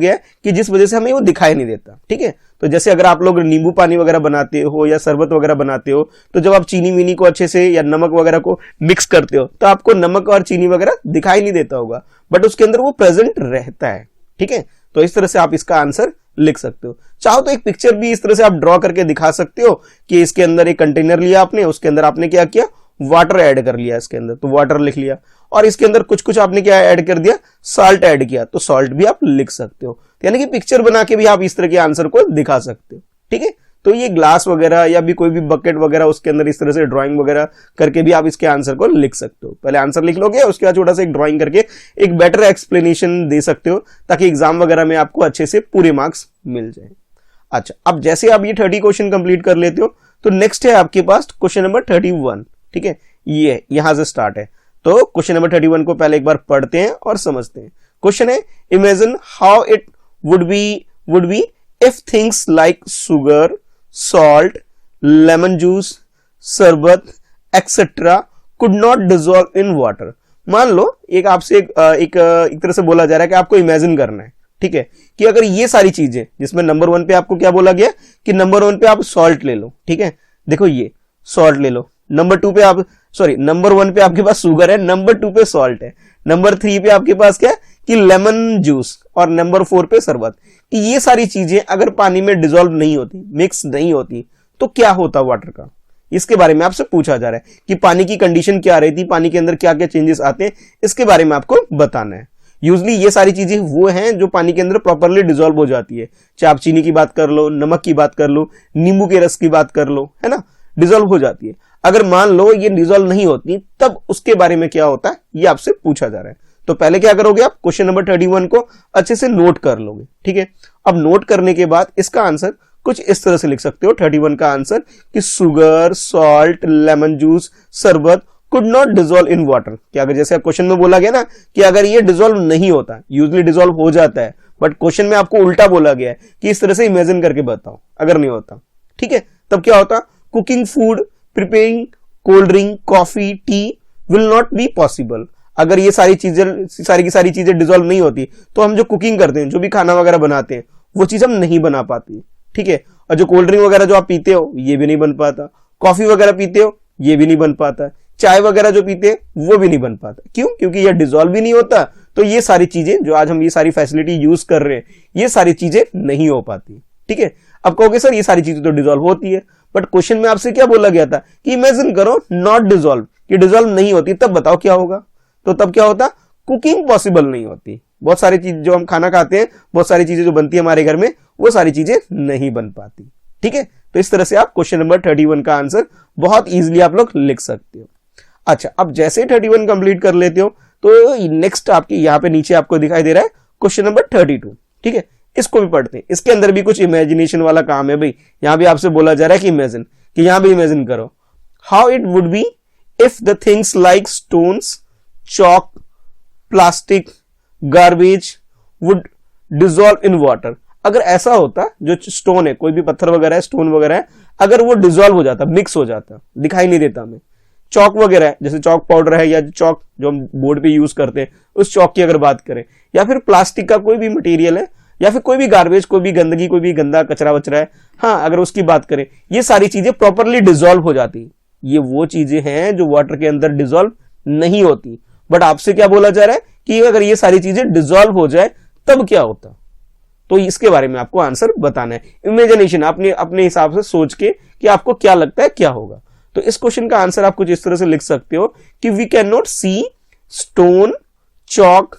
है कि जिस वजह से हमें वो दिखाई नहीं देता, ठीक है। तो जैसे अगर आप लोग नींबू पानी वगैरह बनाते हो या शरबत वगैरह बनाते हो, तो जब आप चीनी वीनी को अच्छे से या नमक वगैरह को मिक्स करते हो, तो आपको नमक और चीनी वगैरह दिखाई नहीं देता होगा, बट उसके अंदर वो प्रेजेंट रहता है, ठीक है। तो इस तरह से आप इसका आंसर लिख सकते हो। चाहो तो एक पिक्चर भी इस तरह से आप ड्रॉ करके दिखा सकते हो कि इसके अंदर एक कंटेनर लिया आपने, उसके अंदर आपने क्या किया, वाटर ऐड कर लिया इसके अंदर, तो वाटर लिख लिया, और इसके अंदर कुछ कुछ आपने क्या ऐड कर दिया, साल्ट ऐड किया, तो साल्ट भी आप लिख सकते हो। यानी कि पिक्चर बना के भी आप इस तरह के आंसर को दिखा सकते हो, ठीक है। तो ये ग्लास वगैरह या भी कोई भी बकेट वगैरह, उसके अंदर इस तरह से ड्राइंग वगैरह करके भी आप इसके आंसर को लिख सकते हो। पहले आंसर लिख लोगे, उसके बाद छोटा सा एक ड्राइंग करके एक बेटर एक्सप्लेनेशन दे सकते हो, ताकि एग्जाम वगैरह में आपको अच्छे से पूरे मार्क्स मिल जाए। अच्छा, अब जैसे आप ये 30 क्वेश्चन कंप्लीट कर लेते हो, तो नेक्स्ट है आपके पास क्वेश्चन नंबर 31, ठीक है। ये यहां से स्टार्ट है, तो क्वेश्चन नंबर 31 को पहले एक बार पढ़ते हैं और समझते हैं। क्वेश्चन है, imagine how it would be if things like sugar, salt, lemon juice, sharbat etcetera could not dissolve in water. मान लो एक आपसे एक तरह से बोला जा रहा है कि आपको इमेजिन करना है, ठीक है, कि अगर ये सारी चीजें, जिसमें नंबर 1 पे आपको क्या बोला गया कि नंबर 1 पे आप सॉल्ट ले लो, ठीक है, देखो ये सॉल्ट ले लो, नंबर 1 पे आपके पास शुगर है, नंबर 2 पे सॉल्ट है, नंबर 3 पे आपके पास क्या है कि लेमन जूस, और नंबर 4 पे शरबत। कि ये सारी चीजें अगर पानी में डिसॉल्व नहीं होती, मिक्स नहीं होती, तो क्या होता वाटर का, इसके बारे में आपसे पूछा जा रहा है कि पानी की कंडीशन क्या रहती, पानी के अंदर क्या क्या चेंजेस आते हैं, इसके बारे में आपको बताना है। यूजली ये सारी चीजें वो हैं जो पानी के अंदर प्रॉपरली डिसॉल्व हो जाती है, चाहे आप चीनी की बात कर लो, नमक की बात कर लो, नींबू के रस की बात कर लो, है ना, डिसॉल्व हो जाती है। अगर मान लो ये डिसॉल्व नहीं होती, तब उसके बारे में क्या होता है, ये आपसे पूछा जा रहा है। तो पहले क्या करोगे, आप क्वेश्चन नंबर 31 को अच्छे से नोट कर लोगे, ठीक है। अब नोट करने के बाद इसका आंसर कुछ इस तरह से लिख सकते हो, 31 का आंसर कि शुगर, सॉल्ट, लेमन जूस, शरबत could not dissolve in water. कि अगर जैसे क्वेश्चन में बोला गया ना कि अगर ये डिसॉल्व नहीं होता, यूजली डिसॉल्व हो जाता है, बट क्वेश्चन में आपको उल्टा बोला गया है कि इस तरह से इमेजिन करके बताओ, अगर नहीं होता, ठीक है, तब क्या होता, cooking food, preparing cold drink, coffee, T will not be possible. अगर ये सारी की सारी चीजें डिसॉल्व नहीं होती तो हम जो कुकिंग करते हैं, जो भी खाना वगैरह बनाते हैं, वो चीज हम नहीं बना पाती, ठीक है। और जो कोल्ड ड्रिंक वगैरह जो आप पीते हो ये भी नहीं बन पाता, कॉफी वगैरह पीते हो ये भी नहीं बन पाता, चाय वगैरह जो पीते हैं वो भी नहीं बन पाता। क्यों? क्योंकि ये डिसॉल्व भी नहीं होता, तो ये सारी चीजें जो आज हम ये सारी फैसिलिटी यूज कर रहे हैं, ये सारी चीजें नहीं हो पाती, ठीक है। अब कहोगे सर ये सारी चीजें तो डिसॉल्व होती है, बट क्वेश्चन में आपसे क्या बोला गया था कि इमेजिन करो नॉट डिसॉल्व, कि डिसॉल्व नहीं होती, तब बताओ क्या होगा। तो तब क्या होता, कुकिंग पॉसिबल नहीं होती। बहुत सारी चीज जो हम खाना खाते हैं, बहुत सारी चीजें जो बनती है हमारे घर में, वो सारी चीजें नहीं बन पाती, ठीक है। तो इस तरह से आप क्वेश्चन नंबर 31 का आंसर बहुत इजीली आप लोग लिख सकते हो। अच्छा, अब जैसे 31 कंप्लीट कर लेते हो तो नेक्स्ट आपकी यहाँ पे नीचे आपको दिखाई दे रहा है क्वेश्चन नंबर 32, ठीक है। इसको भी पढ़ते हैं। इसके अंदर भी कुछ इमेजिनेशन वाला काम है भाई। यहां भी आपसे बोला जा रहा है कि इमेजिन, कि यहां भी इमेजिन करो how it would be if the things like stones, chalk, plastic, garbage would dissolve in water. अगर ऐसा होता, जो स्टोन है, कोई भी पत्थर वगैरह है, स्टोन वगैरह है, अगर वो डिसॉल्व हो जाता, मिक्स हो जाता, दिखाई नहीं देता हमें। चौक वगैरह है, जैसे चौक पाउडर है या चौक जो हम बोर्ड पे यूज करते हैं, उस चौक की अगर बात करें, या फिर प्लास्टिक का कोई भी मटेरियल है, या फिर कोई भी गार्बेज, कोई भी गंदगी, कोई भी गंदा कचरा वचरा है, हाँ, अगर उसकी बात करें, ये सारी चीजें प्रॉपरली डिसॉल्व हो जाती। ये वो चीजें हैं जो वाटर के अंदर डिसॉल्व नहीं होती। बट आपसे क्या बोला जा रहा है कि अगर ये सारी चीजें डिसॉल्व हो जाए तब क्या होता। तो इसके बारे में आपको आंसर बताना है। इमेजिनेशन आपने अपने हिसाब से सोच के कि आपको क्या लगता है क्या होगा। तो इस क्वेश्चन का आंसर आप कुछ इस तरह से लिख सकते हो कि we can not see stone, chalk,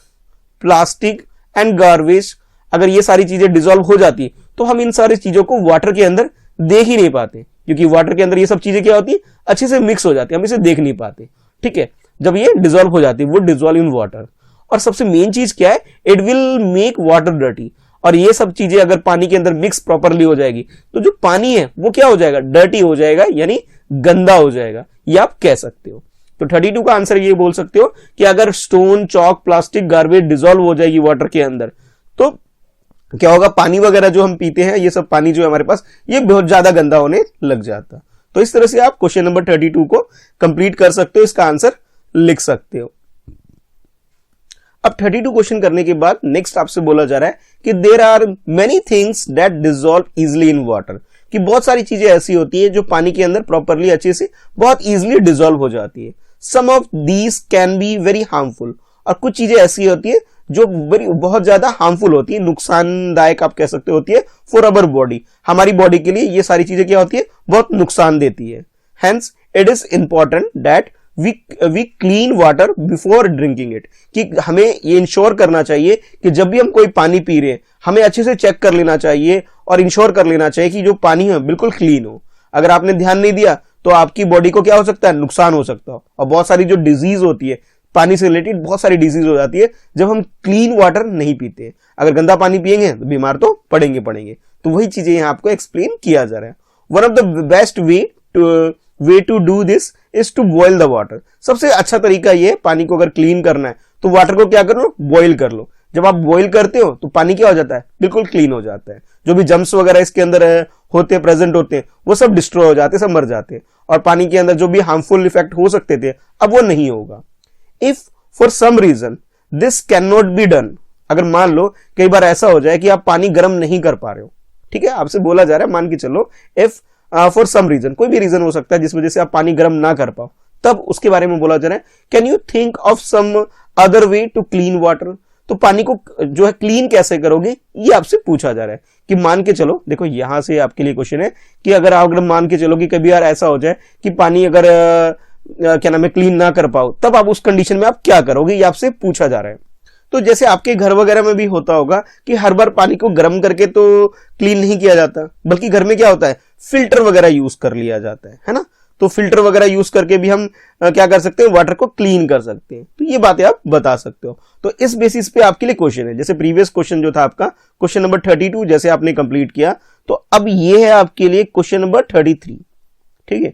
plastic and garbage. अगर ये सारी चीजें डिसॉल्व हो जाती तो हम इन सारी चीजों को वाटर के अंदर देख ही नहीं पाते, क्योंकि वाटर के अंदर ये सब चीजें क्या होती, अच्छे से मिक्स हो जाती है, हम इसे देख नहीं पाते, ठीक है। जब ये डिसॉल्व हो जाती है, वो डिसॉल्व इन वाटर। और सबसे मेन चीज क्या है, it will make water dirty. और ये सब चीजें अगर पानी के अंदर मिक्स प्रॉपरली हो जाएगी तो जो पानी है वो क्या हो जाएगा, डर्टी हो जाएगा, यानी गंदा हो जाएगा, ये आप कह सकते हो। तो 32 का आंसर ये बोल सकते हो कि अगर stone, chalk, plastic, garbage dissolve हो जाएगी वाटर के अंदर तो क्या होगा, पानी वगैरह जो हम पीते हैं, ये सब पानी जो है हमारे पास, ये बहुत ज्यादा गंदा होने लग जाता। तो इस तरह से आप क्वेश्चन नंबर 32 को कंप्लीट कर सकते हो, इसका आंसर लिख सकते हो। अब 32 क्वेश्चन करने के बाद नेक्स्ट आपसे बोला जा रहा है कि there are many things that dissolve easily in water, कि बहुत सारी चीजें ऐसी होती है जो पानी के अंदर प्रॉपरली अच्छे से बहुत इजीली डिसॉल्व हो जाती है। Some of these can be very harmful, और कुछ चीजें ऐसी होती है जो बहुत ज्यादा हार्मफुल होती है, नुकसानदायक आप कह सकते होती है फॉर अवर बॉडी, हमारी बॉडी के लिए ये सारी चीजें क्या होती है, बहुत नुकसान देती है। Hence it is important that we clean water before drinking it, कि हमें ये इंश्योर करना चाहिए कि जब भी हम कोई पानी पी रहे हैं हमें अच्छे से चेक कर लेना चाहिए और इंश्योर कर लेना चाहिए कि जो पानी है बिल्कुल क्लीन हो। अगर आपने ध्यान नहीं दिया तो आपकी बॉडी को क्या हो सकता है, नुकसान हो सकता है। और बहुत सारी जो डिजीज होती है पानी से रिलेटेड, बहुत सारी डिजीज हो जाती है जब हम क्लीन वाटर नहीं पीते। अगर गंदा पानी पिएंगे तो बीमार तो पड़ेंगे। तो वही चीजें यहां आपको एक्सप्लेन किया जा रहा है। One of the best way to do this is to boil the water. सबसे अच्छा तरीका ये, पानी को अगर क्लीन करना है तो वाटर को क्या कर लो, बॉइल कर लो। जब आप बॉइल करते हो तो पानी क्या हो जाता है, बिल्कुल क्लीन हो जाता है। जो भी जम्स वगैरह इसके अंदर होते हैं, प्रेजेंट होते हैं, वो सब डिस्ट्रॉय हो जाते हैं, सब मर जाते हैं। और पानी के अंदर जो भी हार्मफुल इफेक्ट हो सकते थे अब वो नहीं होगा। If for some reason this can not be done, अगर मान लो कई बार ऐसा हो जाए कि आप पानी गर्म नहीं कर पा रहे हो, ठीक है, आपसे बोला जा रहा है, मान के चलो इफ फॉर सम रीजन, कोई भी रीजन हो सकता है जिस वजह से आप पानी गर्म ना कर पाओ, तब उसके बारे में बोला जा रहा है can you think of some other way to clean water. तो पानी को जो है क्लीन कैसे करोगे ये आपसे पूछा जा रहा है। कि मान के चलो, देखो यहां से आपके लिए क्वेश्चन है कि अगर मान के चलो कि कभी यार ऐसा हो जाए कि पानी अगर क्या नाम है क्लीन ना कर पाओ, तब आप उस कंडीशन में आप क्या करोगे, ये आपसे पूछा जा रहा है। तो जैसे आपके घर वगैरह में भी होता होगा कि हर बार पानी को गर्म करके तो क्लीन नहीं किया जाता, बल्कि घर में क्या होता है, फिल्टर वगैरह यूज कर लिया जाता है ना। तो फिल्टर वगैरह यूज करके भी हम क्या कर सकते हैं, वाटर को क्लीन कर सकते हैं। तो ये बातें आप बता सकते हो। तो इस बेसिस पे आपके लिए क्वेश्चन है। जैसे प्रीवियस क्वेश्चन जो था आपका क्वेश्चन नंबर 32 जैसे आपने कंप्लीट किया, तो अब ये है आपके लिए क्वेश्चन नंबर 33, ठीक है,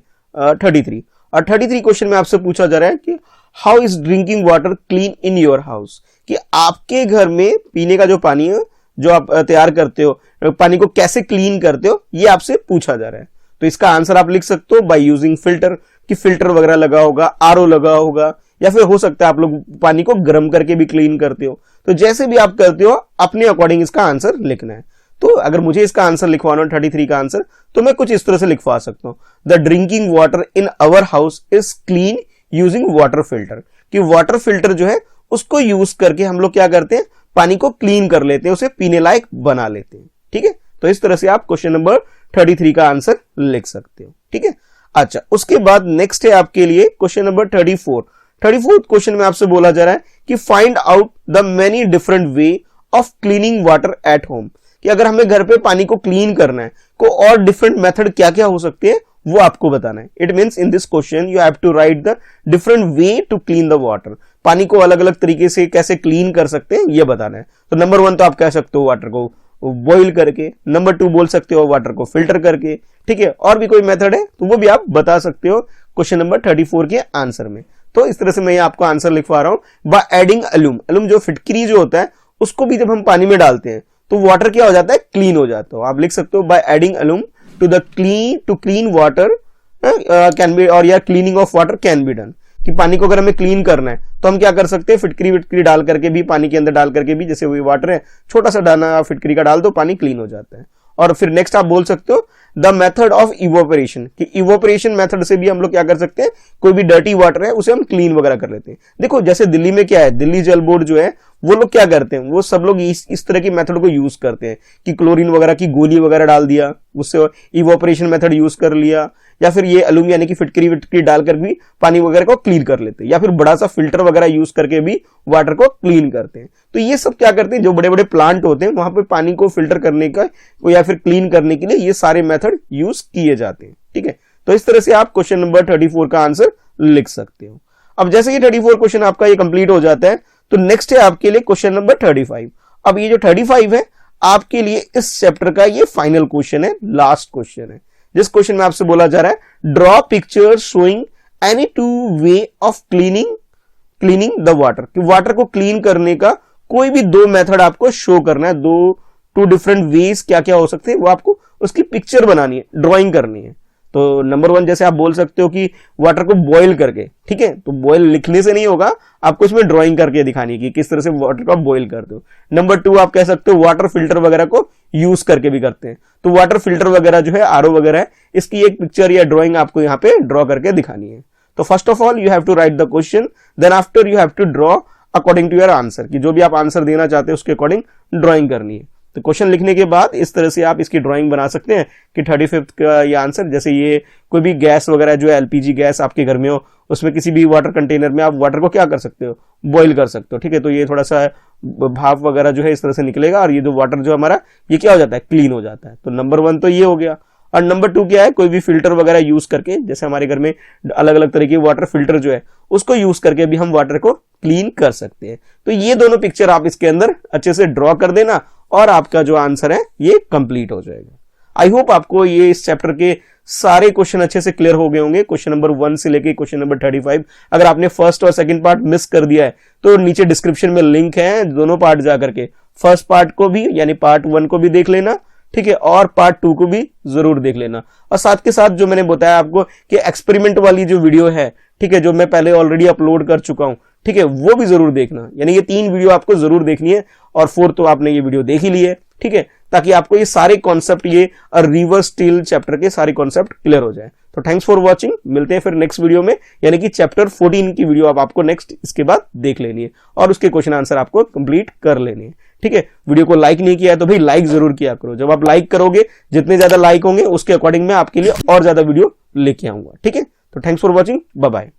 33। और 33 क्वेश्चन में आपसे पूछा जा रहा है कि how is drinking water clean in your house, कि आपके घर में पीने का जो पानी है जो आप तैयार करते हो, पानी को कैसे क्लीन करते हो, ये आपसे पूछा जा रहा है। तो इसका आंसर आप लिख सकते हो बाय यूजिंग फिल्टर, कि फिल्टर वगैरह लगा होगा, आरओ लगा होगा, या फिर हो सकता है आप लोग पानी को गर्म करके भी क्लीन करते हो। तो जैसे भी आप करते हो अपने अकॉर्डिंग इसका आंसर लिखना है। तो अगर मुझे इसका आंसर लिखवाना हो 33 का आंसर, तो मैं कुछ इस तरह से लिखवा सकता हूं, the drinking water in our house is clean using water filter, कि वाटर फिल्टर जो है उसको यूज करके हम लोग क्या करते हैं, पानी को क्लीन कर लेते हैं, उसे पीने लायक बना लेते हैं। ठीक है, तो इस तरह से आप क्वेश्चन नंबर 33 का आंसर लिख सकते हो। ठीक है, अच्छा उसके बाद नेक्स्ट है आपके लिए क्वेश्चन नंबर 34 क्वेश्चन में आपसे बोला जा रहा है कि find out the many different way of cleaning water at home, कि अगर हमें घर पे पानी को क्लीन करना है को और डिफरेंट मेथड क्या क्या हो सकते हैं वो आपको बताना है। It means in this question you have to write the different way to clean the water, पानी को अलग अलग तरीके से कैसे क्लीन कर सकते हैं ये बताना है। तो नंबर 1 तो आप कह सकते हो वाटर को बॉईल करके, नंबर 2 बोल सकते हो वाटर को फिल्टर करके। ठीक है, और भी कोई मेथड है तो वो भी आप बता सकते हो क्वेश्चन नंबर 34 के आंसर में। तो इस तरह से मैं आपको आंसर लिखवा रहा हूं, बाय एडिंग अलूम जो फिटकरी जो होता है उसको भी जब हम पानी में डालते हैं तो वाटर क्या हो जाता है, क्लीन हो जाता है। आप लिख सकते हो by adding alum to clean water can be, और या cleaning of water can be done, कि पानी को अगर हमें क्लीन करना है तो हम क्या कर सकते हैं, फिटकरी डाल करके भी, पानी के अंदर डाल करके भी, जैसे वही वाटर है छोटा सा दाना फिटकरी का डाल दो पानी क्लीन हो जाता है। और फिर नेक्स्ट आप बोल सकते हो द मेथड ऑफ इवोपरेशन, कि इवोपरेशन मेथड से भी हम लोग क्या कर सकते हैं, कोई भी डर्टी वाटर है उसे हम क्लीन वगैरह कर लेते हैं। देखो जैसे दिल्ली में क्या है, दिल्ली जल बोर्ड जो है वो लोग क्या करते हैं, वो सब लोग इस तरह की मेथड को यूज करते हैं कि क्लोरीन वगैरह की गोली वगैरह डाल दिया, उससे इवोपरेशन मेथड यूज कर लिया, या फिर ये अलूम यानी कि फिटकरी डालकर भी पानी वगैरह को क्लीन कर लेते हैं, या फिर बड़ा सा फिल्टर वगैरह यूज करके भी वाटर को क्लीन करते हैं। तो ये सब क्या करते हैं, जो बड़े बड़े प्लांट होते हैं वहां पे पानी को फिल्टर करने का या फिर क्लीन करने के लिए ये सारे मेथड यूज किए जाते हैं। ठीक है, तो इस तरह से आप क्वेश्चन नंबर 34 का आंसर लिख सकते हो। अब जैसे ये 34 क्वेश्चन आपका ये कंप्लीट हो जाता है तो नेक्स्ट है आपके लिए क्वेश्चन नंबर 35। अब ये जो 35 है आपके लिए इस चैप्टर का ये फाइनल क्वेश्चन है, लास्ट क्वेश्चन है, जिस क्वेश्चन में आपसे बोला जा रहा है draw picture showing any 2 way of cleaning the water, कि वाटर को क्लीन करने का कोई भी 2 मेथड आपको शो करना है, 2 डिफरेंट वेज क्या क्या हो सकते हैं वो आपको उसकी पिक्चर बनानी है, ड्राइंग करनी है। तो नंबर 1 जैसे आप बोल सकते हो कि वाटर को बॉईल करके, ठीक है, तो बॉईल लिखने से नहीं होगा, आपको इसमें ड्राइंग करके दिखानी है कि किस तरह से वाटर को आप बॉईल करते हो। नंबर 2 आप कह सकते हो वाटर फिल्टर वगैरह को यूज करके भी करते हैं, तो वाटर फिल्टर वगैरह जो है आरओ वगैरह है इसकी एक पिक्चर या ड्राइंग आपको यहाँ पे ड्रॉ करके दिखानी है। तो first of all you have to write the question, then after you have to draw according to your answer, कि जो भी आप आंसर देना चाहते हैं उसके अकॉर्डिंग ड्राइंग करनी है। तो क्वेश्चन लिखने के बाद इस तरह से आप इसकी ड्राइंग बना सकते हैं कि 35 का ये आंसर, जैसे ये कोई भी गैस वगैरह जो है एलपीजी गैस आपके घर में हो, उसमें किसी भी वाटर कंटेनर में आप वाटर को क्या कर सकते हो, बॉईल कर सकते हो। ठीक है, तो ये थोड़ा सा भाप वगैरह जो है इस तरह से निकलेगा और ये जो वाटर जो हमारा ये क्या हो जाता है, क्लीन हो जाता है। तो नंबर 1 तो ये हो गया। और नंबर 2 क्या है, कोई भी फिल्टर वगैरह यूज करके, जैसे हमारे घर में अलग अलग तरह के वाटर फिल्टर जो है उसको यूज करके भी हम वाटर को क्लीन कर सकते हैं। तो ये दोनों पिक्चर आप इसके अंदर अच्छे से ड्रॉ कर देना और आपका जो आंसर है ये कंप्लीट हो जाएगा। आई होप आपको ये इस चैप्टर के सारे क्वेश्चन अच्छे से क्लियर हो गए होंगे, क्वेश्चन नंबर 1 से लेके क्वेश्चन नंबर 35। अगर आपने फर्स्ट और सेकंड पार्ट मिस कर दिया है तो नीचे डिस्क्रिप्शन में लिंक है, दोनों पार्ट जाकर के फर्स्ट पार्ट को भी यानी पार्ट 1 को भी देख लेना, ठीक है, और पार्ट 2 को भी जरूर देख लेना। और साथ के साथ जो मैंने बताया आपको कि एक्सपेरिमेंट वाली जो वीडियो है, ठीक है, जो मैं पहले ऑलरेडी अपलोड कर चुका हूं, ठीक है, वो भी जरूर देखना। यानी ये 3 वीडियो आपको जरूर देखनी है और 4 तो आपने ये वीडियो देख ही ली है, ठीक है, ताकि आपको ये सारे कॉन्सेप्ट, ये रिवर्स स्टील चैप्टर के सारे कॉन्सेप्ट क्लियर हो जाए। तो थैंक्स फॉर वॉचिंग, मिलते हैं फिर नेक्स्ट वीडियो में, यानी कि चैप्टर 14 की वीडियो आपको नेक्स्ट इसके बाद देख लेनी है और उसके क्वेश्चन आंसर आपको कंप्लीट कर लेने हैं। ठीक है, वीडियो को लाइक नहीं किया है तो भाई लाइक जरूर किया करो। जब आप लाइक करोगे, जितने ज्यादा लाइक होंगे उसके अकॉर्डिंग मैं आपके लिए और ज्यादा वीडियो लेके आऊंगा। ठीक है, तो thanks for watching, bye bye.